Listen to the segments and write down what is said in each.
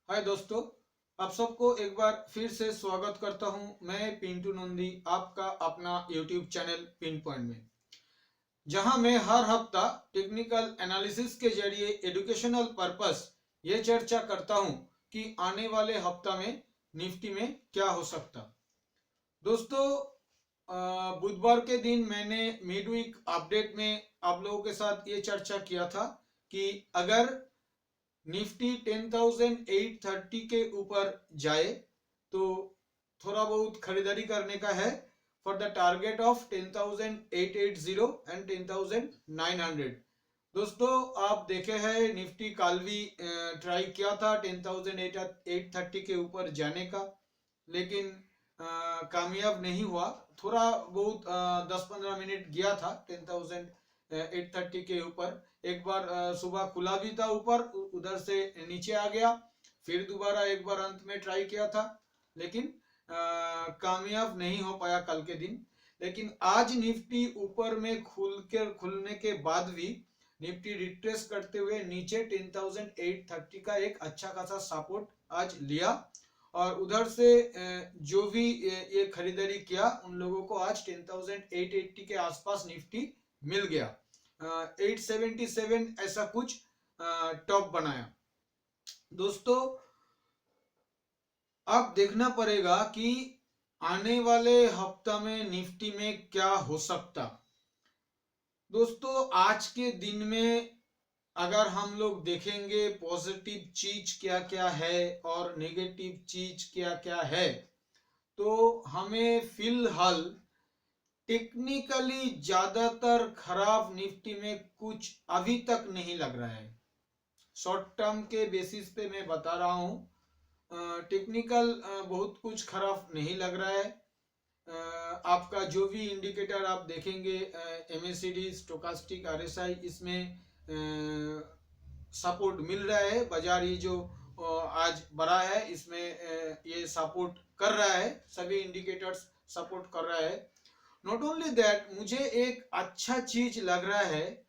हाय दोस्तों, आप सबको एक बार फिर से स्वागत करता हूं। मैं पिंटू नंदी, आपका अपना यूट्यूब चैनल पिन पॉइंट में, जहां मैं हर हफ्ता टेक्निकल एनालिसिस के जरिए एजुकेशनल पर्पस ये चर्चा करता हूं कि आने वाले हफ्ता में निफ्टी में क्या हो सकता। दोस्तों, बुधवार के दिन मैंने मिड वीक अपडेट में आप लोगों के साथ ये चर्चा किया था कि अगर निफ्टी 10,830 के ऊपर जाए तो थोड़ा बहुत खरीदारी करने का है for the target of 10,880 and 10,900। दोस्तों, आप देखे हैं निफ्टी कल भी ट्राई किया था 10,830 के ऊपर जाने का, लेकिन कामयाब नहीं हुआ। थोड़ा बहुत 10-15 मिनट गया था 10,830 के ऊपर। एक बार सुबह खुला भी था ऊपर, उधर से नीचे आ गया। फिर दोबारा एक बार अंत में ट्राई किया था, लेकिन कामयाब नहीं हो पाया कल के दिन। लेकिन आज निफ्टी ऊपर में खुलने के बाद भी निफ्टी रिट्रेस करते हुए नीचे 10,830 का एक अच्छा खासा सपोर्ट आज लिया, और उधर से जो भी ये खरीदारी किया उन लोगों को आज 10,880 के आसपास निफ्टी मिल गया। 877 ऐसा कुछ टॉप बनाया। दोस्तों, अब देखना पड़ेगा कि आने वाले हफ्ता में निफ्टी में क्या हो सकता। दोस्तों, आज के दिन में अगर हम लोग देखेंगे पॉजिटिव चीज क्या क्या है और नेगेटिव चीज क्या क्या है, तो हमें फिलहाल टेक्निकली ज्यादातर खराब निफ्टी में कुछ अभी तक नहीं लग रहा है। शॉर्ट टर्म के बेसिस पे मैं बता रहा हूँ, टेक्निकल बहुत कुछ खराब नहीं लग रहा है। आपका जो भी इंडिकेटर आप देखेंगे, एमएसीडी, स्टोकास्टिक, आरएसआई, इसमें सपोर्ट मिल रहा है। बाजार ये जो आज बढ़ा है इसमें ये सपोर्ट कर रहा है, सभी इंडिकेटर्स सपोर्ट कर रहा है। नॉट ओनली दैट, मुझे एक अच्छा चीज लग रहा है।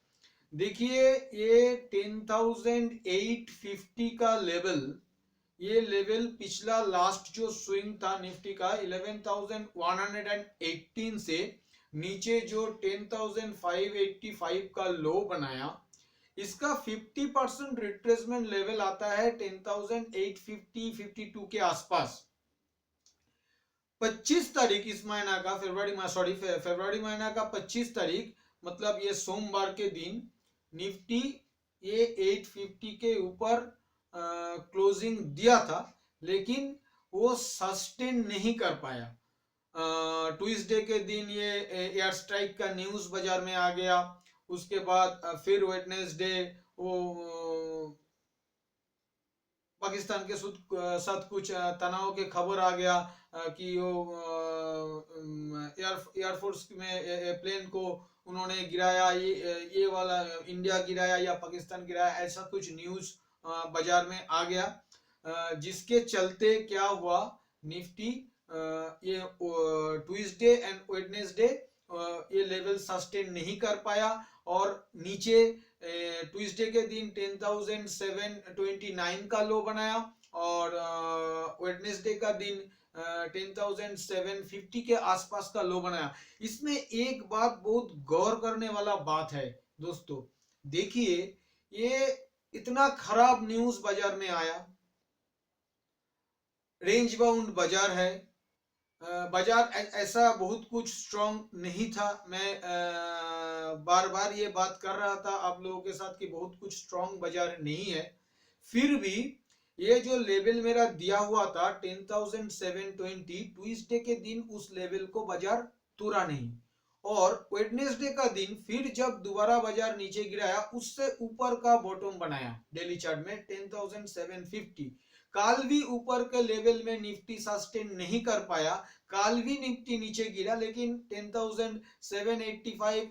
देखिए, ये 10,850 का लेवल, ये लेवल पिछला लास्ट जो स्विंग था निफ्टी का 11,118 से नीचे जो 10,585 का लो बनाया, इसका 50% रिट्रेसमेंट लेवल आता है 10,850-52 के आसपास। 25 तारीख इस महीना का, फरवरी महीना का 25 तारीख, मतलब ये सोमवार के दिन निफ्टी ये 850 के ऊपर क्लोजिंग दिया था, लेकिन वो सस्टेन नहीं कर पाया। ट्यूसडे के दिन ये एयर स्ट्राइक का न्यूज बाजार में आ गया। उसके बाद फिर वेडनेसडे वो पाकिस्तान के साथ कुछ तनाव के खबर आ गया कि वो एयरफोर्स में प्लेन को उन्होंने गिराया, ये वाला इंडिया गिराया या पाकिस्तान गिराया, ऐसा कुछ न्यूज बाजार में आ गया, जिसके चलते क्या हुआ, निफ्टी ये ट्यूसडे एंड वेडनेसडे ये लेवल सस्टेन नहीं कर पाया और नीचे ट्यूसडे के दिन 10,729 का लो बनाया और वेडनेसडे का दिन 10,750 के आसपास का लो बनाया। इसमें एक बात बहुत गौर करने वाला बात है दोस्तों। देखिए, ये इतना खराब न्यूज बाजार में आया, रेंज बाउंड बाजार है, बाजार ऐसा बहुत कुछ स्ट्रॉन्ग नहीं था। मैं बार बार ये बात कर रहा था आप लोगों के साथ कि बहुत कुछ स्ट्रॉन्ग बाजार नहीं है। फिर भी ये जो लेवल मेरा दिया हुआ था 10,720, ट्यूसडे के दिन उस लेवल को बाजार तोड़ा नहीं, और वेडनेसडे का दिन फिर जब दोबारा बाजार नीचे गिराया उससे ऊपर का बॉटम बनाया डेली चार्ट में 10,750। काल भी ऊपर के लेवल में निफ्टी सस्टेन नहीं कर पाया, काल भी निफ्टी नीचे गिरा, लेकिन 10,785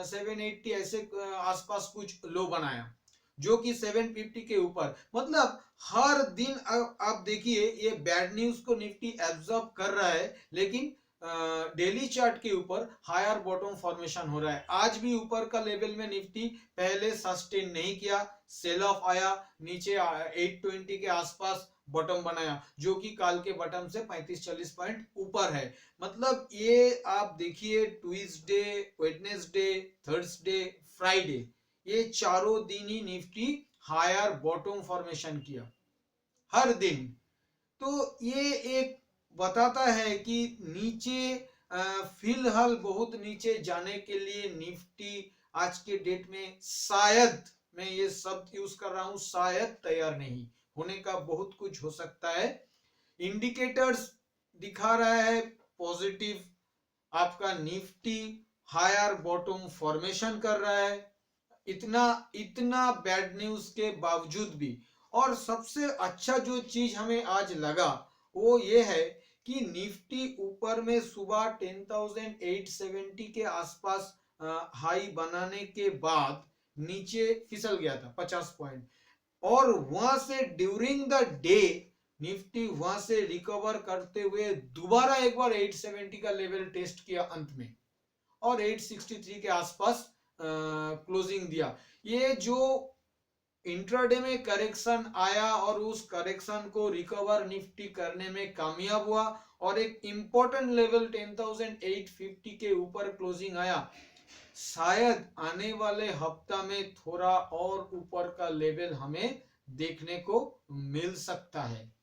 780 ऐसे आसपास कुछ लो बनाया, जो कि 750 के ऊपर। मतलब हर दिन आप देखिए ये बैड न्यूज को निफ्टी एब्जॉर्ब कर रहा है, लेकिन डेली चार्ट के ऊपर हायर बॉटम फॉर्मेशन हो रहा है। आज भी ऊपर का लेवल में निफ्टी पहले सस्टेन नहीं किया, सेल ऑफ आया, नीचे 820 के आसपास बॉटम बनाया, जो कि काल के बॉटम से 35-40 पॉइंट ऊपर है। मतलब ये आप देखिए, ट्यूसडे, वेडनेसडे, थर्सडे, फ्राइडे, ये चारों दिन ही निफ्टी हायर बॉटम फॉर्मेशन किया हर दिन। तो ये एक बताता है कि नीचे फिलहाल बहुत नीचे जाने के लिए निफ्टी आज के डेट में शायद, मैं ये शब्द यूज कर रहा हूं, शायद तैयार नहीं होने का बहुत कुछ हो सकता है। इंडिकेटर्स दिखा रहा है पॉजिटिव, आपका निफ्टी हायर बॉटम फॉर्मेशन कर रहा है, इतना इतना बैड न्यूज के बावजूद भी। और सबसे अच्छा जो चीज हमें आज लगा वो ये है कि निफ्टी ऊपर में सुबह 10,870 के आसपास हाई बनाने के बाद नीचे फिसल गया था 50 पॉइंट, और वहां से ड्यूरिंग द डे निफ्टी वहां से रिकवर करते हुए दोबारा एक बार 870 का लेवल टेस्ट किया अंत में, और 863 के आसपास क्लोजिंग दिया। ये जो इंट्राडे में करेक्शन आया और उस करेक्शन को रिकवर निफ्टी करने में कामयाब हुआ और एक इंपॉर्टेंट लेवल 10,850 के ऊपर क्लोजिंग आया, शायद आने वाले हफ्ता में थोड़ा और ऊपर का लेवल हमें देखने को मिल सकता है।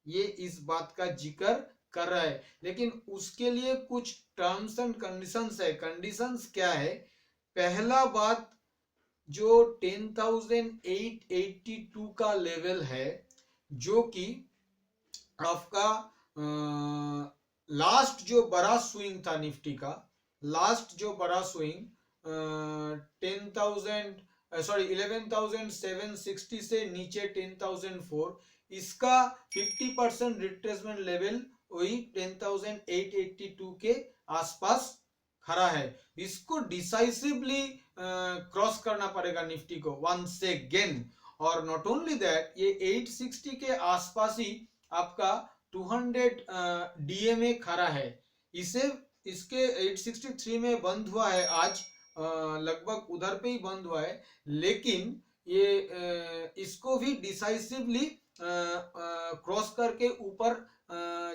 ये इस बात का जिक्र कर रहा है, लेकिन उसके लिए कुछ टर्म्स एंड कंडीशंस है। कंडीशंस क्या है? पहला बात, जो 10,882 का लेवल है, जो कि आपका लास्ट जो बड़ा स्विंग था निफ्टी का, लास्ट जो बड़ा स्विंग 11,760 से नीचे 10,004, इसका 50% रिट्रेसमेंट लेवल वही 10,882 के आसपास खड़ा है। इसको डिसाइसिवली क्रॉस करना पड़ेगा निफ्टी को वंस अगेन। और नॉट ओनली दैट, ये 860 के आसपास ही आपका 200 डीएमए खड़ा है। इसे इसके 863 में बंद हुआ है आज, लगभग उधर पे ही बंद हुआ है, लेकिन ये इसको भी डिसाइसिवली क्रॉस करके ऊपर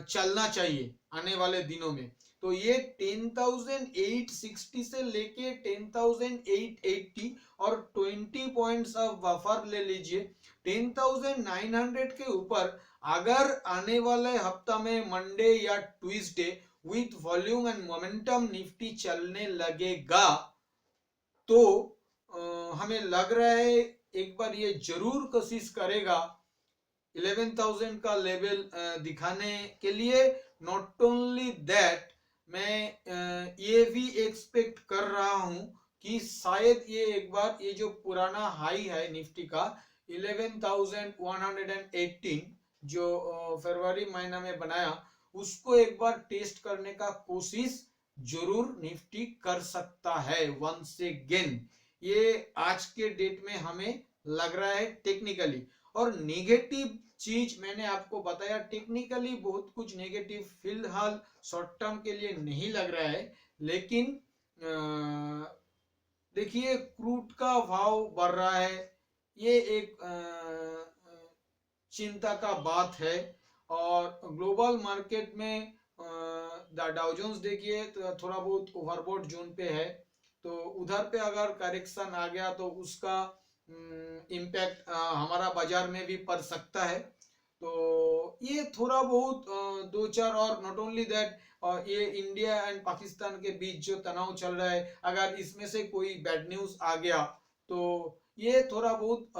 चलना चाहिए आने वाले दिनों में। तो ये 10,860 से लेके 10,880 और 20 पॉइंट्स ऑफ बफर ले लीजिए। 10,900 के ऊपर अगर आने वाले हफ्ता में मंडे या Tuesday with volume and momentum Nifty चलने लगेगा, तो हमें लग रहा है एक बार ये जरूर कोशिश करेगा 11,000 का लेवल दिखाने के लिए। नॉट ओनली दैट, मैं ये भी एक्सपेक्ट कर रहा हूं कि शायद ये एक बार ये जो पुराना हाई है निफ्टी का 11,118 जो फरवरी महीना में बनाया, उसको एक बार टेस्ट करने का कोशिश जरूर निफ्टी कर सकता है वंस अगेन। ये आज के डेट में हमें लग रहा है टेक्निकली। और नेगेटिव चीज मैंने आपको बताया, टेक्निकली बहुत कुछ नेगेटिव फिलहाल शॉर्ट टर्म के लिए नहीं लग रहा है, लेकिन देखिए क्रूड का भाव बढ़ रहा है, ये एक चिंता का बात है। और ग्लोबल मार्केट में डाउ जोन्स देखिए तो थोड़ा बहुत ओवरबॉट जोन पे है, तो उधर पे अगर करेक्शन आ गया तो उसका इम्पैक्ट हमारा बाजार में भी पड़ सकता है। तो ये थोड़ा बहुत दो चार, और नॉट ओनली दैट, ये इंडिया एंड पाकिस्तान के बीच जो तनाव चल रहा है, अगर इसमें से कोई बैड न्यूज आ गया तो ये थोड़ा बहुत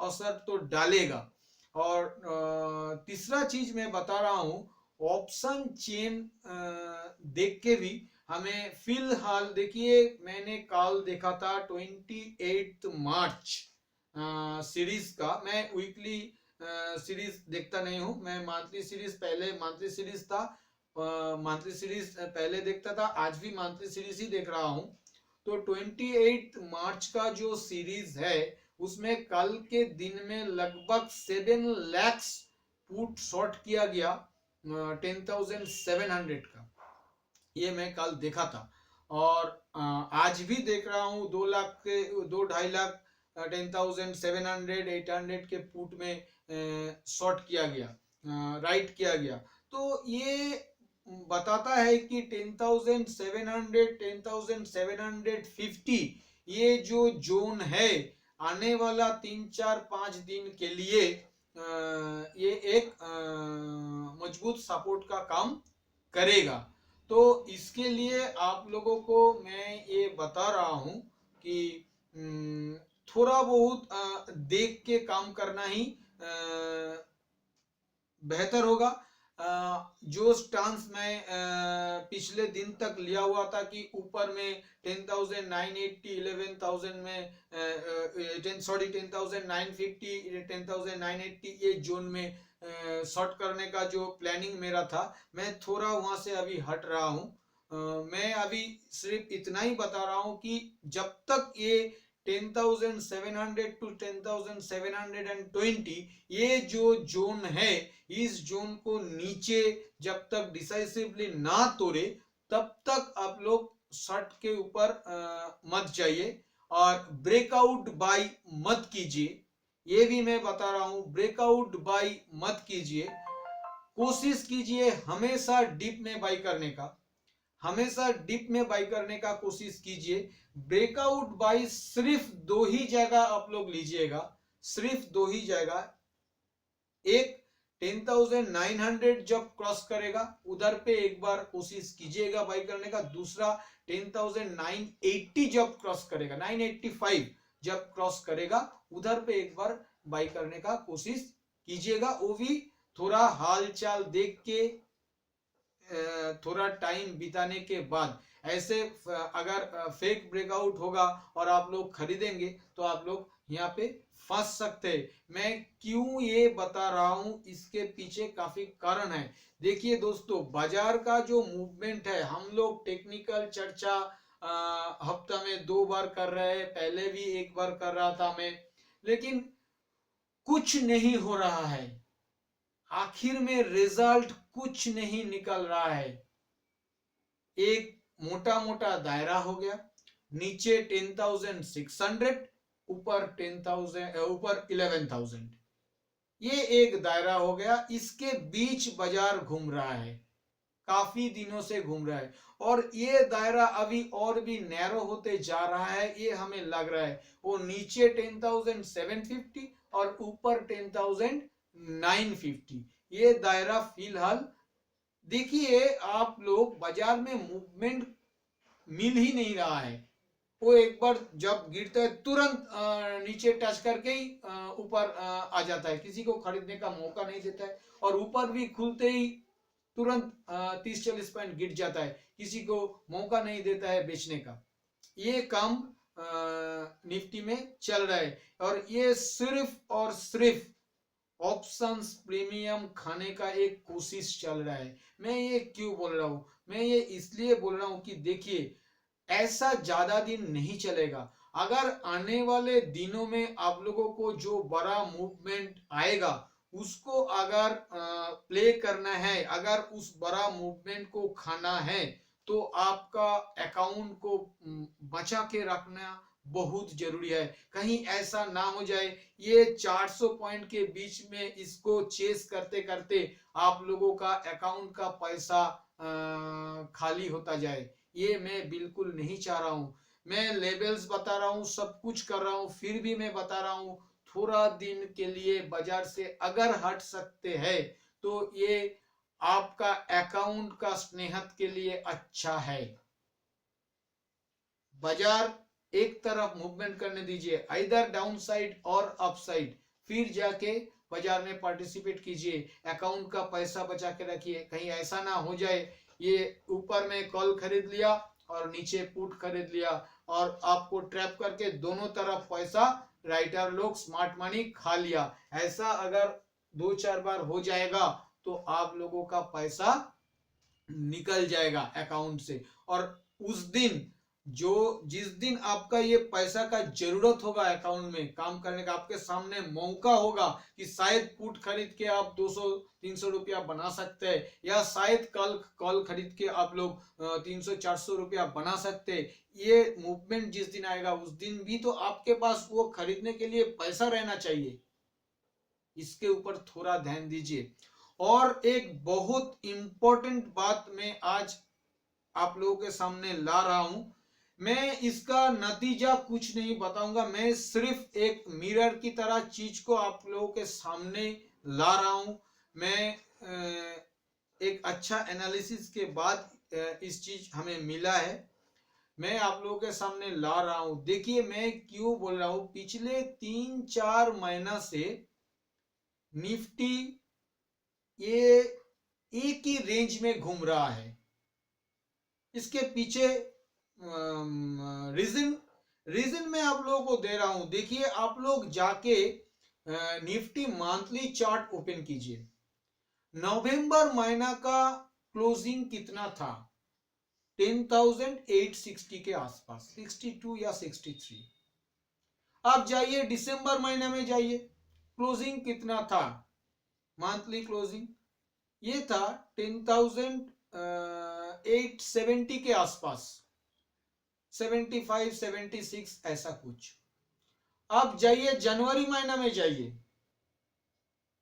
असर तो डालेगा। और तीसरा चीज मैं बता रहा हूं, ऑप्शन चेन देख के भी हमें फिलहाल, देखिए मैंने कल देखा था 28 मार्च सीरीज का। मैं वीकली सीरीज देखता नहीं हूं, मैं मंथली सीरीज, पहले मंथली सीरीज था, मंथली सीरीज पहले देखता था, आज भी मंथली सीरीज ही देख रहा हूं। तो 28 मार्च का जो सीरीज है उसमें कल के दिन में लगभग 7 लाख पुट शॉर्ट किया गया 10,700 का। ये मैं कल देखा था। और आज भी देख रहा हूँ 2 लाख के 2-2.5 लाख 10,700 800 के पुट में शॉर्ट किया गया, राइट किया गया। तो ये बताता है कि 10,700 10,750 ये जो जोन है आने वाला 3-4-5 दिन के लिए ये एक मजबूत सपोर्ट का काम करेगा। तो इसके लिए आप लोगों को मैं ये बता रहा हूँ कि थोड़ा बहुत देख के काम करना ही बेहतर होगा। जो स्टांस मैं पिछले दिन तक लिया हुआ था कि ऊपर में 10,980 11,000 में 10,950 10,980 ये जोन में शॉर्ट करने का जो प्लानिंग मेरा था, मैं थोड़ा वहां से अभी हट रहा हूं। मैं अभी सिर्फ इतना ही बता रहा हूं कि जब तक ये 10,700 to 10,720 ये जो जोन है, इस जोन को नीचे जब तक डिसाइसिवली ना तोड़े तब तक आप लोग शॉर्ट के ऊपर मत जाइए और ब्रेकआउट बाय मत कीजिए। ये भी मैं बता रहा हूं, ब्रेकआउट बाय मत कीजिए। कोशिश कीजिए हमेशा डीप में बाय करने का, हमेशा डीप में बाय करने का कोशिश कीजिए। ब्रेकआउट बाय सिर्फ 2 ही जगह आप लोग लीजिएगा, सिर्फ 2 ही जगह। एक 10,900 जब क्रॉस करेगा उधर पे एक बार कोशिश कीजिएगा बाई करने का। दूसरा 10,980 जब क्रॉस करेगा, 985 जब क्रॉस करेगा उधर पे एक बार बाई करने का कोशिश कीजिएगा। वो भी थोड़ा हालचाल देख के थोड़ा टाइम बिताने के बाद। ऐसे अगर फेक ब्रेकआउट होगा और आप लोग खरीदेंगे तो आप लोग यहाँ पे फंस सकते हैं। मैं क्यों ये बता रहा हूं, इसके पीछे काफी कारण है। देखिए दोस्तों, बाजार का जो मूवमेंट है, हम लोग टेक्निकल चर्चा हफ्ता में 2 बार कर रहे हैं, पहले भी 1 बार कर रहा था मैं, लेकिन कुछ नहीं हो रहा है। आखिर में रिजल्ट कुछ नहीं निकल रहा है। एक मोटा मोटा दायरा हो गया, नीचे 10,600, ऊपर 10,000, ऊपर 11,000, ये एक दायरा हो गया। इसके बीच बाजार घूम रहा है, काफी दिनों से घूम रहा है और ये दायरा अभी और भी नैरो होते जा रहा है, ये हमें लग रहा है। वो नीचे 10,750 और ऊपर 10,950, ये दायरा फिलहाल देखिए आप लोग, बाजार में मूवमेंट मिल ही नहीं रहा है। वो एक बार जब गिरता है तुरंत नीचे टच करके ही ऊपर आ जाता है, किसी को खरीदने का मौका नहीं देता है। और ऊपर भी खुलते ही तुरंत 30-40 पॉइंट गिर जाता है, किसी को मौका नहीं देता है बेचने का। ये काम निफ्टी में चल रहा है और ये सिर्फ और सिर्फ ऑप्शंस प्रीमियम खाने का एक कोशिश चल रहा है। मैं ये क्यों बोल रहा हूं, मैं ये इसलिए बोल रहा हूं कि देखिए ऐसा ज्यादा दिन नहीं चलेगा। अगर आने वाले दिनों में आप लोगों को जो बड़ा मूवमेंट आएगा उसको अगर प्ले करना है, अगर उस बड़ा मूवमेंट को खाना है, तो आपका अकाउंट को बचा के रखना बहुत जरूरी है। कहीं ऐसा ना हो जाए ये 400 पॉइंट के बीच में इसको चेस करते करते आप लोगों का अकाउंट का पैसा खाली होता जाए, ये मैं बिल्कुल नहीं चाह रहा हूं। मैं लेवल्स बता रहा हूं, सब कुछ कर रहा हूं, फिर भी मैं बता रहा हूं थोड़ा दिन के लिए बाजार से अगर हट सकते हैं तो ये आपका अकाउंट का स्नेहत के लिए अच्छा है। बाजार एक तरफ मूवमेंट करने दीजिए, इधर डाउन साइड और अप साइड, फिर जाके बाजार में पार्टिसिपेट कीजिए। अकाउंट का पैसा बचा के रखिए, कहीं ऐसा ना हो जाए ये ऊपर में कॉल खरीद लिया और नीचे पुट खरीद लिया और आपको ट्रैप करके दोनों तरफ पैसा राइटर लोग स्मार्ट मनी खा लिया। ऐसा अगर 2-4 बार हो जाएगा तो आप लोगों का पैसा निकल जाएगा अकाउंट से और उस दिन जो जिस दिन आपका ये पैसा का जरूरत होगा अकाउंट में काम करने का, आपके सामने मौका होगा कि शायद पुट खरीद के आप 200-300 रुपया बना सकते हैं, या शायद कल कॉल खरीद के आप लोग 300-400 रुपया बना सकते हैं। ये मूवमेंट जिस दिन आएगा उस दिन भी तो आपके पास वो खरीदने के लिए पैसा रहना चाहिए। इसके ऊपर थोड़ा ध्यान दीजिए। और एक बहुत इंपॉर्टेंट बात मैं आज आप लोगों के सामने ला रहा हूं। मैं इसका नतीजा कुछ नहीं बताऊंगा, मैं सिर्फ एक मिरर की तरह चीज को आप लोगों के सामने ला रहा हूं। मैं एक अच्छा एनालिसिस के बाद इस चीज हमें मिला है, मैं आप लोगों के सामने ला रहा हूं। देखिए मैं क्यों बोल रहा हूं, पिछले 3-4 महीना से निफ्टी ये एक ही रेंज में घूम रहा है। इसके पीछे रीजन मैं आप लोगों को दे रहा हूं। देखिए आप लोग जाके निफ्टी मंथली चार्ट ओपन कीजिए। नवंबर महीना का क्लोजिंग कितना था? 10,860 के आसपास, 62 या 63। आप जाइए दिसंबर महीने में जाइए, क्लोजिंग कितना था? मंथली क्लोजिंग ये था 10,870 के आसपास, 75-76 ऐसा कुछ। आप जाइए जनवरी महीना में जाइए,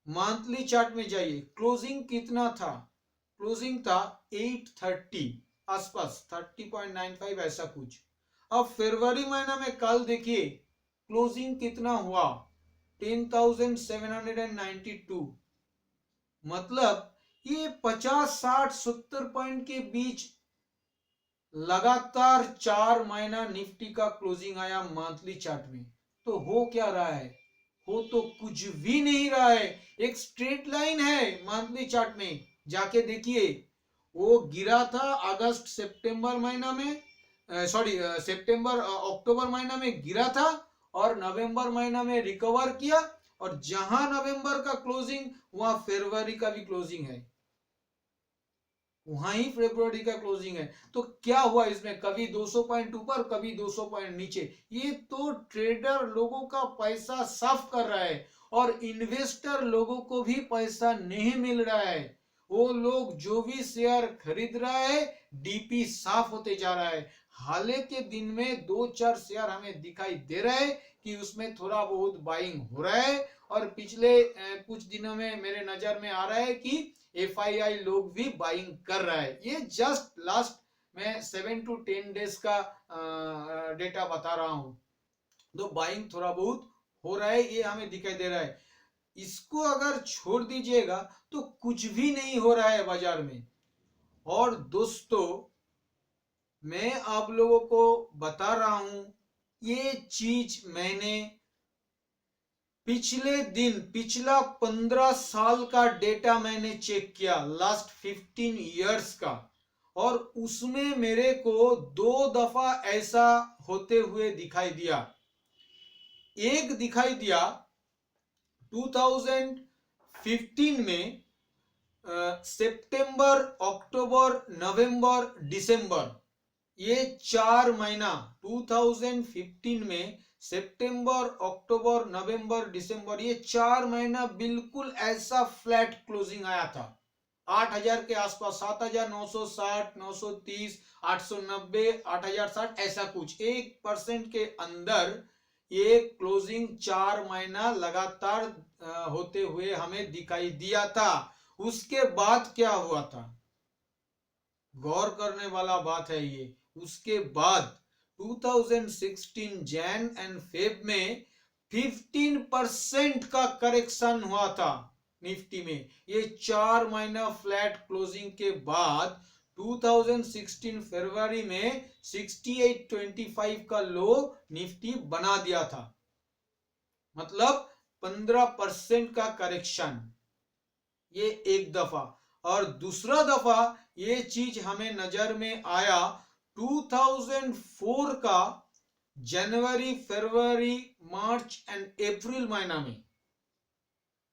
मंथली चार्ट में जाइए, क्लोजिंग कितना था? क्लोजिंग था 830 आसपास, 30.95 ऐसा कुछ। अब फरवरी महीना में कल देखिए क्लोजिंग कितना हुआ? 10,792। मतलब ये 50, 60, 70 पॉइंट के बीच लगातार 4 महीना निफ्टी का क्लोजिंग आया मंथली चार्ट में। तो हो क्या रहा है? हो तो कुछ भी नहीं रहा है, एक स्ट्रेट लाइन है मंथली चार्ट में। जाके देखिए, वो गिरा था अगस्त सितंबर महीना में, सितंबर अक्टूबर महीना में गिरा था, और नवंबर महीना में रिकवर किया, और जहां नवंबर का क्लोजिंग वहां फरवरी का भी क्लोजिंग है, वहां ही फरवरी का क्लोजिंग है। तो क्या हुआ इसमें? कभी 200 पॉइंट ऊपर, कभी 200 पॉइंट नीचे। ये तो ट्रेडर लोगों का पैसा साफ कर रहा है, और इन्वेस्टर लोगों को भी पैसा नहीं मिल रहा है। वो लोग जो भी शेयर खरीद रहा है, डीपी साफ होते जा रहा है। हाल के दिन में 2-4 शेयर हमें दिखाई दे रहा है कि उसमें थोड़ा बहुत बाइंग हो रहा है, और पिछले कुछ दिनों में मेरे नजर में आ रहा है कि एफआईआई लोग भी बाइंग कर रहा है। ये जस्ट लास्ट मैं 7 to 10 डेज का डेटा बता रहा हूं। तो बाइंग थोड़ा बहुत हो रहा है, ये हमें दिखाई दे रहा है। इसको अगर छोड़ दीजिएगा तो कुछ भी नहीं हो रहा है बाजार में। और दोस्तों मैं आप लोगों को बता रहा हूं, ये चीज मैंने पिछला 15 साल का डेटा मैंने चेक किया, लास्ट 15 इयर्स का, और उसमें मेरे को 2 दफा ऐसा होते हुए दिखाई दिया। एक दिखाई दिया 2015 में, सितंबर, अक्टूबर, नवंबर, दिसंबर, ये 4 महीना 2015 में सितंबर, अक्टूबर, नवंबर, दिसंबर, ये 4 महीना बिल्कुल ऐसा फ्लैट क्लोजिंग आया था। 8,000 के आसपास, 7,960, 930, 890, 8,060 ऐसा कुछ, 1% के अंदर ये क्लोजिंग 4 महीना लगातार होते हुए हमें दिखाई दिया था। उसके बाद क्या हुआ था? गौर करने वाला बात है ये। उसके बाद 2016 जैन एंड फेब में 15% का करेक्शन हुआ था निफ्टी में। ये 4 महीना फ्लैट क्लोजिंग के बाद 2016 फरवरी में 6825 का लो निफ्टी बना दिया था। मतलब 15% का करेक्शन, ये एक दफा। और दूसरा दफा ये चीज हमें नजर में आया 2004 का जनवरी, फरवरी, मार्च एंड अप्रैल महीना में।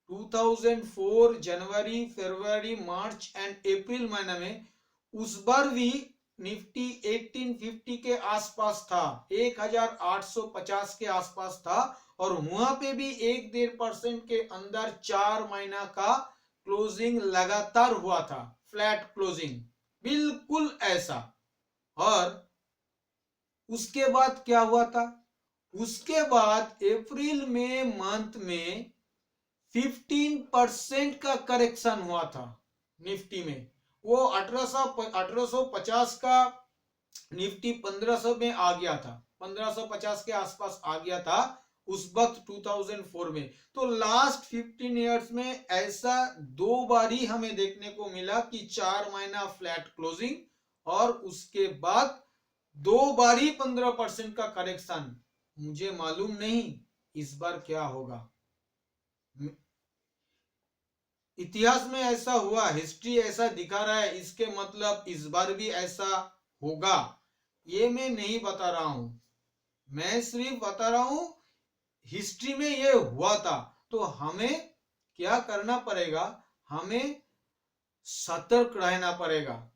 2004 जनवरी, फरवरी, मार्च एंड अप्रैल महीना में उस बार भी निफ्टी 1850 के आसपास था, 1850 के आसपास था, और वहां पे भी 1-1.5% के अंदर 4 महीना का क्लोजिंग लगातार हुआ था, फ्लैट क्लोजिंग, बिल्कुल ऐसा। और उसके बाद क्या हुआ था? उसके बाद अप्रैल में मंथ में 15% का करेक्शन हुआ था निफ्टी में। वो 1850 का निफ्टी 1500 में आ गया था, 1550 के आसपास आ गया था उस वक्त 2004 में। तो लास्ट 15 इयर्स में ऐसा 2 बार ही हमें देखने को मिला कि 4 महीना फ्लैट क्लोजिंग, और उसके बाद 2 बार ही 15% का करेक्शन। मुझे मालूम नहीं इस बार क्या होगा। इतिहास में ऐसा हुआ, हिस्ट्री ऐसा दिखा रहा है, इसके मतलब इस बार भी ऐसा होगा, ये मैं नहीं बता रहा हूं। मैं सिर्फ बता रहा हूं हिस्ट्री में ये हुआ था। तो हमें क्या करना पड़ेगा? हमें सतर्क रहना पड़ेगा।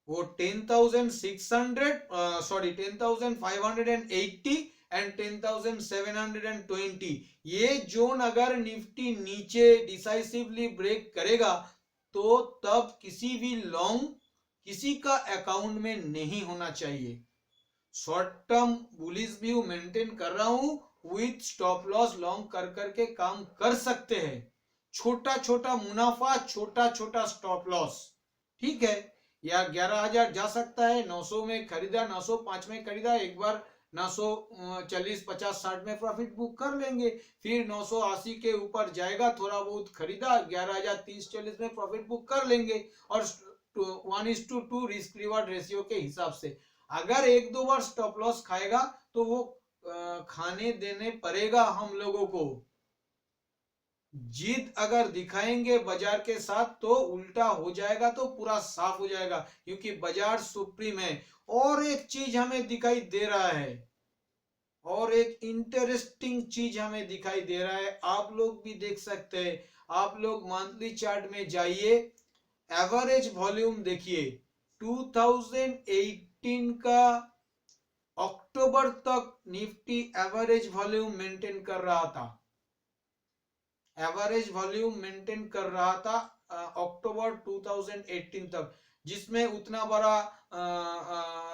वो 10,580 एंड 10,720, ये जोन अगर निफ्टी नीचे डिसाइसिवली ब्रेक करेगा तो तब किसी भी लॉन्ग किसी का अकाउंट में नहीं होना चाहिए। Short term bullish view maintain कर रहा हूं, विथ स्टॉप लॉस लॉन्ग कर करके काम कर सकते हैं। छोटा छोटा मुनाफा, छोटा छोटा स्टॉप लॉस, ठीक है। या 11,000 जा सकता है, 900 में खरीदा, 905 में खरीदा, एक बार 940, 50, 60 में प्रॉफिट बुक कर लेंगे। फिर 980 के ऊपर जाएगा, थोड़ा बहुत खरीदा, 11,030, 40 में प्रॉफिट बुक कर लेंगे। और 1:2 रिस्क रिवार्ड रेशियो के हिसाब से अगर 1-2 बार स्टॉप लॉस खाएगा तो वो खाने देने पड़ेगा हम लोगों को। जीत अगर दिखाएंगे बाजार के साथ तो उल्टा हो जाएगा, तो पूरा साफ हो जाएगा, क्योंकि बाजार सुप्रीम है। और एक चीज हमें दिखाई दे रहा है, और एक इंटरेस्टिंग चीज हमें दिखाई दे रहा है, आप लोग भी देख सकते हैं। आप लोग मंथली चार्ट में जाइए, एवरेज वॉल्यूम देखिए। 2018 का अक्टूबर तक निफ्टी एवरेज वॉल्यूम मेंटेन कर रहा था, एवरेज वॉल्यूम मेंटेन कर रहा था अक्टूबर 2018 तक, जिसमें उतना बड़ा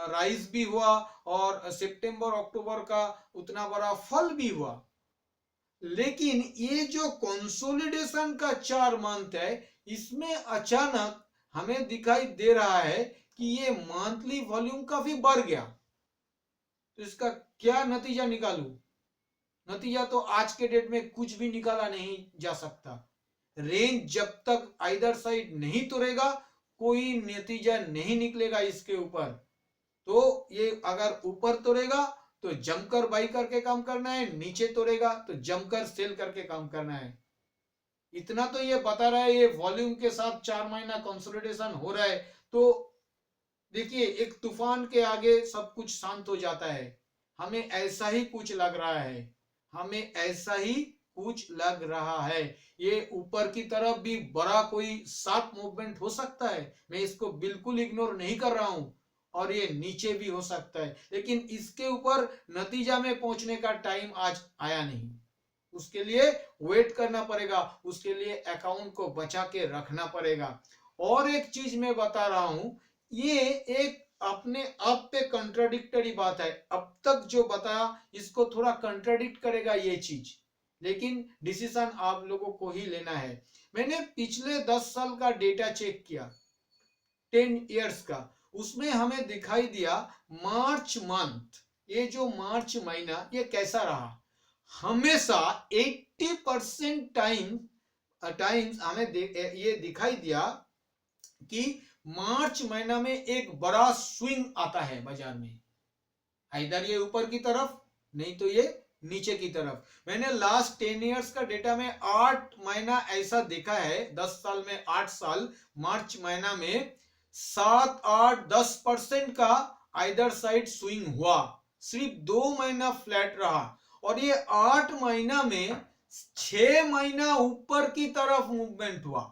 राइज भी हुआ और सितंबर अक्टूबर का उतना बड़ा फल भी हुआ। लेकिन ये जो कंसोलिडेशन का 4 मंथ है, इसमें अचानक हमें दिखाई दे रहा है कि ये मंथली वॉल्यूम काफी बढ़ गया। तो इसका क्या नतीजा निकालूं? नतीजा तो आज के डेट में कुछ भी निकाला नहीं जा सकता। रेंज जब तक आइदर साइड नहीं तोड़ेगा, कोई नतीजा नहीं निकलेगा इसके ऊपर। तो ये अगर ऊपर तोड़ेगा तो जमकर बाई करके काम करना है, नीचे तोड़ेगा तो जमकर सेल करके काम करना है। इतना तो ये बता रहा है, ये वॉल्यूम के साथ 4 महीना कंसोलिडेशन हो रहा है। तो देखिए, एक तूफान के आगे सब कुछ शांत हो जाता है। हमें ऐसा ही कुछ लग रहा है, हमें ऐसा ही कुछ लग रहा है। ये ऊपर की तरफ भी बड़ा कोई शार्प मूवमेंट हो सकता है, मैं इसको बिल्कुल इग्नोर नहीं कर रहा हूं, और ये नीचे भी हो सकता है। लेकिन इसके ऊपर नतीजा में पहुंचने का टाइम आज आया नहीं, उसके लिए वेट करना पड़ेगा, उसके लिए अकाउंट को बचा के रखना पड़ेगा। और एक चीज मैं बता रहा हूं, ये एक अपने आप पे कंट्राडिक्टरी बात है। अब तक जो बताया इसको थोड़ा कंट्राडिक्ट करेगा ये चीज, लेकिन डिसीजन आप लोगों को ही लेना है। मैंने पिछले 10 साल का डेटा चेक किया, 10 इयर्स का, उसमें हमें दिखाई दिया मार्च मंथ, ये जो मार्च महीना ये कैसा रहा। हमेशा 80% टाइम्स हमें ये दिखाई दिया कि मार्च महीना में एक बड़ा स्विंग आता है बाजार में, इधर ये ऊपर की तरफ, नहीं तो ये नीचे की तरफ। मैंने लास्ट 10 इयर्स का डेटा में 8 महीना ऐसा देखा है, 10 साल में 8 साल, मार्च महीना में 7, 8, 10% का आइदर साइड स्विंग हुआ। सिर्फ 2 महीना फ्लैट रहा, और ये 8 महीना में 6 महीना ऊपर की तरफ मूवमेंट हुआ।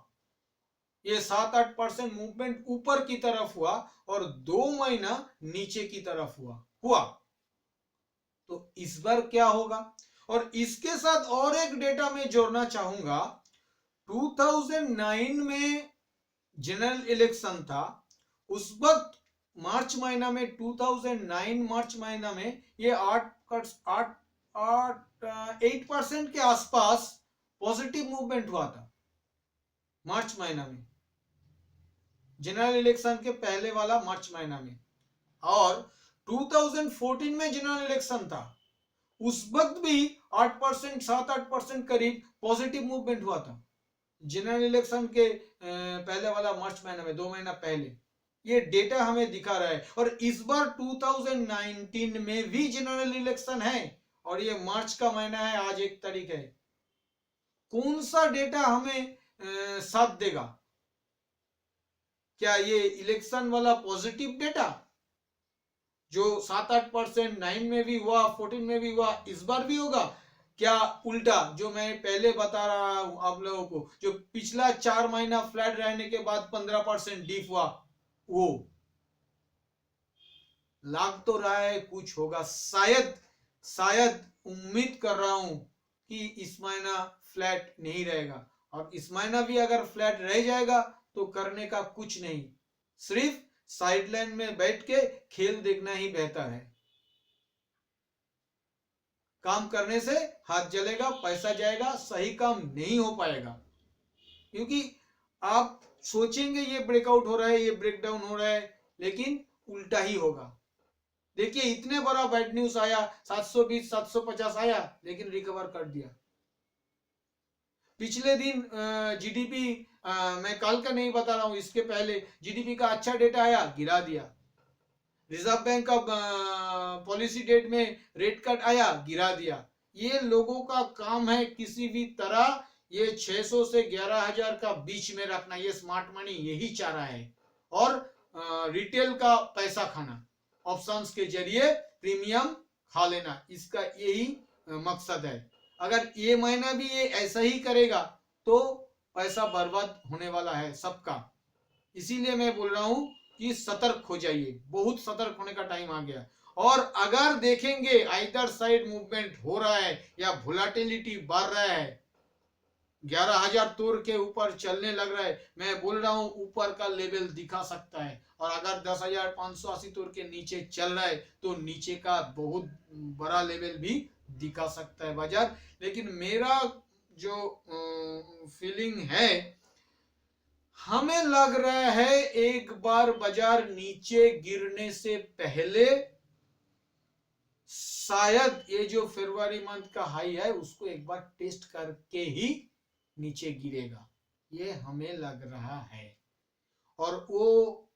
ये 7-8% मूवमेंट ऊपर की तरफ हुआ और 2 महीना नीचे की तरफ हुआ। तो इस बार क्या होगा? और इसके साथ और एक डेटा मैं जोड़ना चाहूंगा। 2009 में जनरल इलेक्शन था। उस वक्त मार्च महीना में 2009 मार्च महीना में ये 8% के आसपास पॉजिटिव मूवमेंट हुआ था मार्च महीना में, जनरल इलेक्शन के पहले वाला मार्च महीना में। और 2014 में जनरल इलेक्शन था, उस वक्त भी 8% 7-8% करीब पॉजिटिव मूवमेंट हुआ था जनरल इलेक्शन के पहले वाला मार्च महीने में, 2 महीना पहले। ये डेटा हमें दिखा रहा है। और इस बार 2019 में भी जनरल इलेक्शन है और ये मार्च का महीना है, आज 1 तारीख है। कौन सा डेटा हमें साथ देगा? क्या ये इलेक्शन वाला पॉजिटिव डेटा जो 7-8% 9 में भी हुआ, 14 में भी हुआ, इस बार भी होगा? क्या उल्टा जो मैं पहले बता रहा हूं आप लोगों को, जो पिछला 4 महीना फ्लैट रहने के बाद 15% डीप हुआ, वो लाग तो रहा है कुछ होगा। शायद उम्मीद कर रहा हूं कि इस महीना फ्लैट नहीं रहेगा। और इस महीना भी अगर फ्लैट रह जाएगा तो करने का कुछ नहीं, सिर्फ साइडलाइन में बैठ के खेल देखना ही बेहतर है। काम करने से हाथ जलेगा, पैसा जाएगा, सही काम नहीं हो पाएगा। क्योंकि आप सोचेंगे ये ब्रेकआउट हो रहा है, ये ब्रेकडाउन हो रहा है, लेकिन उल्टा ही होगा। देखिए इतने बड़ा बैड न्यूज आया, 720 750 आया, लेकिन रिकवर कर दिया। पिछले दिन जीडीपी, मैं कल का नहीं बता रहा हूं, इसके पहले जीडीपी का अच्छा डेटा आया, गिरा दिया। रिजर्व बैंक का पॉलिसी डेट में रेट कट आया, गिरा दिया। ये लोगों का काम है किसी भी तरह ये 600 से 11,000 का बीच में रखना। ये स्मार्ट मनी यही चाह रहा है। और रिटेल का पैसा खाना, ऑप्शंस के जरिए प्रीमियम खा लेना, इसका यही मकसद है। अगर ये महीना भी ये ऐसा ही करेगा तो पैसा बर्बाद होने वाला है सबका। इसीलिए मैं बोल रहा हूं कि सतर्क हो जाइए, बहुत सतर्क होने का टाइम आ गया। और अगर देखेंगे आइदर साइड मूवमेंट हो रहा है या वोलेटिलिटी बढ़ रहा है, 11,000 तोड़ के ऊपर चलने लग रहा है, मैं बोल रहा हूं ऊपर का लेवल दिखा सकता है। और अगर 10,580 तोड़ के नीचे चल रहा है तो नीचे का बहुत बड़ा लेवल भी दिखा सकता है बाजार। लेकिन मेरा जो फीलिंग है, हमें लग रहा है एक बार बाजार नीचे गिरने से पहले शायद ये जो फरवरी मंथ का हाई है उसको एक बार टेस्ट करके ही नीचे गिरेगा, ये हमें लग रहा है। और वो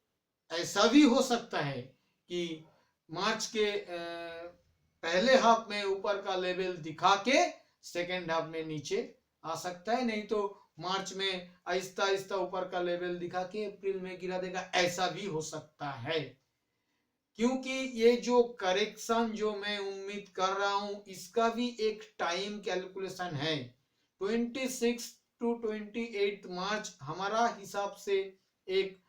ऐसा भी हो सकता है कि मार्च के पहले हाफ में ऊपर का लेवल दिखा के सेकेंड हाफ में नीचे आ सकता है। नहीं तो मार्च में आहिस्ता आहिस्ता ऊपर का लेवल दिखा के अप्रैल में गिरा देगा, ऐसा भी हो सकता है। क्योंकि ये जो करेक्शन जो मैं उम्मीद कर रहा हूं इसका भी एक टाइम कैलकुलेशन है। 26 टू 28 मार्च हमारा हिसाब से एक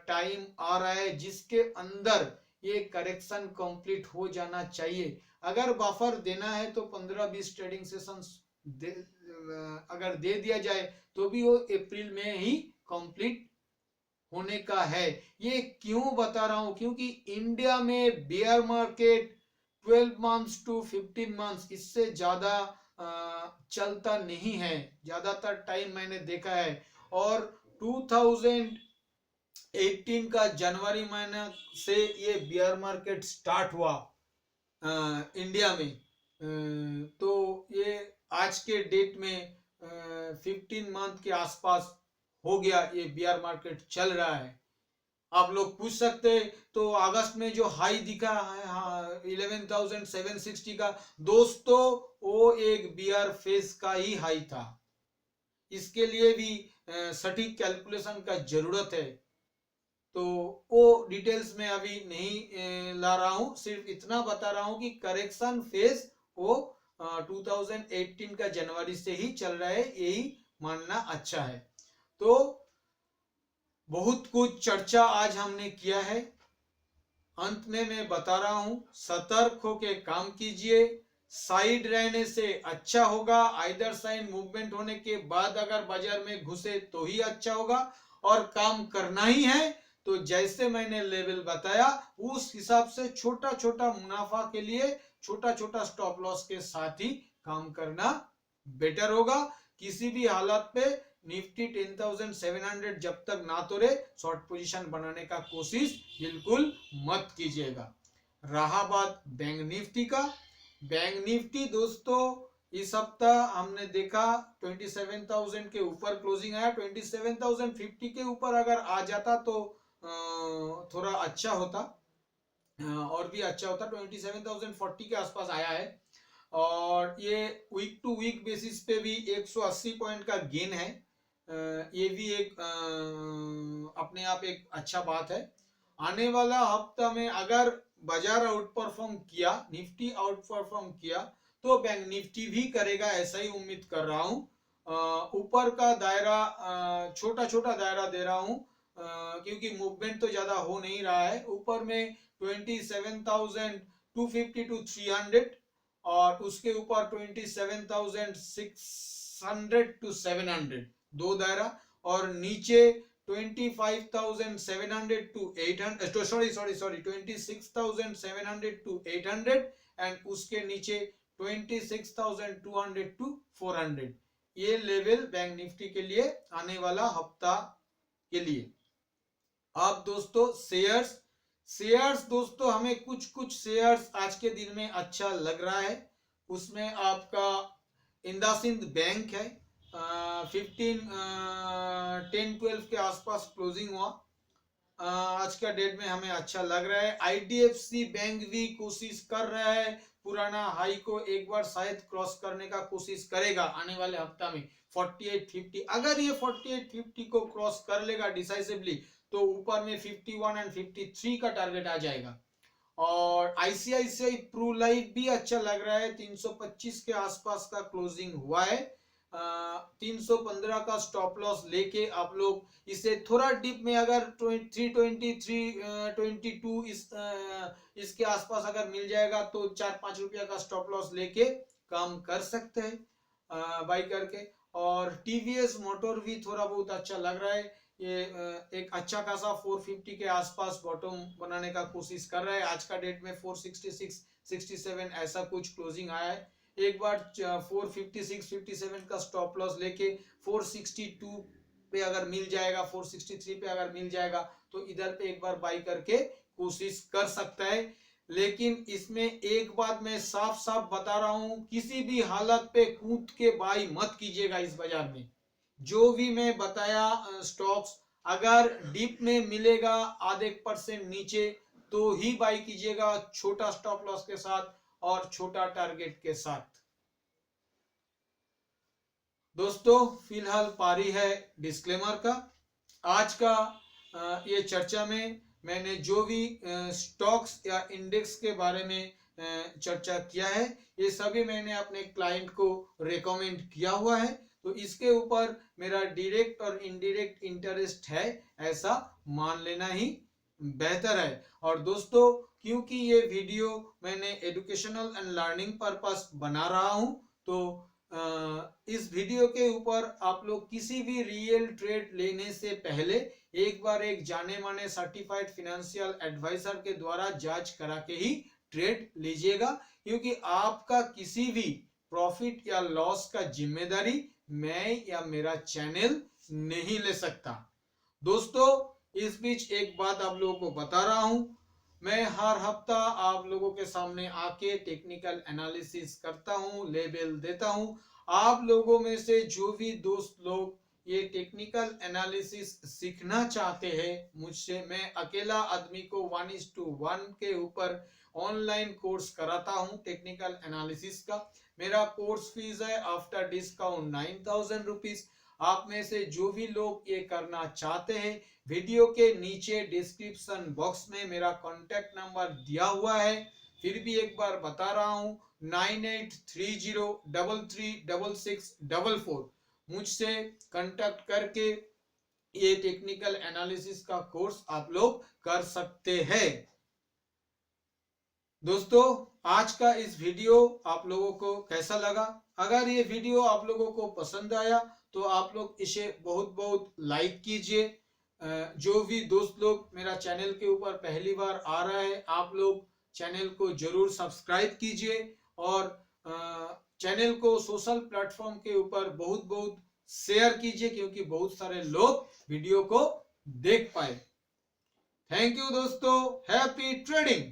टाइम आ रहा है जिसके अंदर ये करेक्शन कंप्लीट हो जाना चाहिए। अगर बफर देना है तो 15-20 ट्रेडिंग सेशंस अगर दे दिया जाए तो भी वो अप्रैल में ही कंप्लीट होने का है। ये क्यों बता रहा हूं? क्योंकि इंडिया में bear market 12 months to 15 months इससे ज्यादा चलता नहीं है, ज्यादातर टाइम मैंने देखा है। और 2018 का जनवरी महीना से ये बेयर मार्केट स्टार्ट हुआ इंडिया में। तो ये आज के डेट में 15 मंथ के आसपास हो गया, ये बेयर मार्केट चल रहा है। आप लोग पूछ सकते हैं तो अगस्त में जो हाई दिखा है 11,760 का, दोस्तों वो एक बेयर फेस का ही हाई था। इसके लिए भी सटीक कैलकुलेशन का जरूरत है, तो वो डिटेल्स में अभी नहीं ला रहा हूं। सिर्फ इतना बता रहा हूं कि करेक्शन फेज वो 2018 का जनवरी से ही चल रहा है, यही मानना अच्छा है। तो बहुत कुछ चर्चा आज हमने किया है। अंत में मैं बता रहा हूं, सतर्क होके काम कीजिए। साइड रहने से अच्छा होगा। आइदर साइड मूवमेंट होने के बाद अगर बाजार में घुसे तो ही अच्छा होगा। और काम करना ही है तो जैसे मैंने लेवल बताया उस हिसाब से छोटा छोटा मुनाफा के लिए छोटा छोटा स्टॉप लॉस के साथ ही काम करना बेटर होगा। किसी भी हालत पे निफ्टी 10,700 जब तक ना तोड़े शॉर्ट पोजीशन बनाने का कोशिश बिल्कुल मत कीजिएगा। रहा बात बैंक निफ्टी का, बैंक निफ्टी दोस्तों इस हफ्ता हमने देखा 27,000 के ऊपर क्लोजिंग आया। 27,050 के ऊपर अगर आ जाता तो थोड़ा अच्छा होता, और भी अच्छा होता। 27,040 के आसपास आया है और ये वीक टू वीक बेसिस पे भी 180 पॉइंट का गेन है। ये भी एक अपने आप एक अच्छा बात है। आने वाला हफ्ता में अगर बाजार आउट परफॉर्म किया, निफ्टी आउट परफॉर्म किया तो बैंक निफ्टी भी करेगा, ऐसा ही उम्मीद कर रहा हूं। ऊपर का दायरा छोटा छोटा दायरा दे रहा हूं क्योंकि मूवमेंट तो ज्यादा हो नहीं रहा है। ऊपर में 27,250 टू 300 और उसके ऊपर 27,600 टू 700 दो दायरा, और नीचे 25,700 टू 800, सॉरी 26,700 टू 800 एंड उसके नीचे 26,200 टू 400। ये लेवल बैंक निफ्टी के लिए आने वाला हफ्ता के लिए। अब दोस्तों शेयर्स दोस्तों हमें कुछ शेयर्स आज के दिन में अच्छा लग रहा है। उसमें आपका इंदासिंद बैंक है। 10-12 के आसपास क्लोजिंग हुआ। आज का डेट में हमें अच्छा लग रहा है। आईडीएफसी बैंक भी कोशिश कर रहा है, पुराना हाई को एक बार शायद क्रॉस करने का कोशिश करेगा आने वाले हफ्ता में 4850। अगर ये 4850 को क्रॉस कर लेगा डिसाइसिवली तो ऊपर में 51 एंड 53 का टारगेट आ जाएगा। और आईसीआईसीआई प्रू लाइफ भी अच्छा लग रहा है। 325 के आसपास का क्लोजिंग हुआ है। 315 का स्टॉप लॉस लेके आप लोग इसे थोड़ा डिप में अगर 323 इसके आसपास अगर मिल जाएगा तो 4-5 रुपया का स्टॉप लॉस लेके काम कर सकते हैं बाई करके। और टीवीएस मोटर भी थोड़ा बहुत अच्छा लग रहा है। ये एक अच्छा खासा 450 के आसपास बॉटम बनाने का कोशिश कर रहा है। आज का डेट में 466 67 ऐसा कुछ क्लोजिंग आया है। एक बार 456 57 का स्टॉप लॉस लेके 462 पे अगर मिल जाएगा, 463 पे अगर मिल जाएगा तो इधर पे एक बार बाई करके कोशिश कर सकता है। लेकिन इसमें एक बात मैं साफ साफ बता रहा हूं, किसी भी हालत पे कूद के बाई मत कीजिएगा इस बाजार में। जो भी मैं बताया स्टॉक्स अगर डीप में मिलेगा आधे % नीचे तो ही बाई कीजिएगा, छोटा स्टॉप लॉस के साथ और छोटा टारगेट के साथ। दोस्तों फिलहाल पारी है डिस्क्लेमर का। आज का ये चर्चा में मैंने जो भी स्टॉक्स या इंडेक्स के बारे में चर्चा किया है ये सभी मैंने अपने क्लाइंट को रेकमेंड किया हुआ है, तो इसके ऊपर मेरा डायरेक्ट और इनडायरेक्ट इंटरेस्ट है ऐसा मान लेना ही बेहतर है। और दोस्तों क्योंकि ये वीडियो मैंने एजुकेशनल एंड लर्निंग पर्पस बना रहा हूं तो इस वीडियो के ऊपर आप लोग किसी भी रियल ट्रेड लेने से पहले एक बार एक जाने माने सर्टिफाइड फाइनेंशियल एडवाइजर के द्वारा जांच करा के ही ट्रेड लीजिएगा, क्योंकि आपका किसी भी प्रॉफिट या लॉस का जिम्मेदारी मैं या मेरा चैनल नहीं ले सकता। दोस्तों इस बीच एक बात आप लोगों को बता रहा हूं, मैं हर हफ्ता आप लोगों के सामने आके टेक्निकल एनालिसिस करता हूं, लेवल देता हूं। आप लोगों में से जो भी दोस्त लोग ये टेक्निकल एनालिसिस सीखना चाहते हैं मुझसे, मैं अकेला आदमी को 1:1 के ऊपर ऑनलाइन कोर्स कराता हूं टेक्निकल एनालिसिस का। मेरा कोर्स फीस है आफ्टर डिस्काउंट 9,000 रुपीज। आप में से जो भी लोग ये करना चाहते हैं वीडियो के नीचे डिस्क्रिप्शन बॉक्स में मेरा कॉन्टेक्ट नंबर दिया हुआ है। फिर भी एक बार बता रहा हूं 9830336644। मुझसे कांटेक्ट करके ये टेक्निकल एनालिसिस का कोर्स आप लोग कर सकते हैं। दोस्तों, आज का इस वीडियो आप लोगों को कैसा लगा? अगर ये वीडियो आप लोगों को पसंद आया तो आप लोग इसे बहुत बहुत लाइक कीजिए। जो भी दोस्त लोग मेरा चैनल के ऊपर पहली बार आ रहा है, आप लोग चैनल को जरूर सब्सक्राइब कीजिए और चैनल को सोशल प्लेटफॉर्म के ऊपर बहुत बहुत शेयर कीजिए, क्योंकि बहुत सारे लोग वीडियो को देख पाए। थैंक यू दोस्तों, हैप्पी ट्रेडिंग।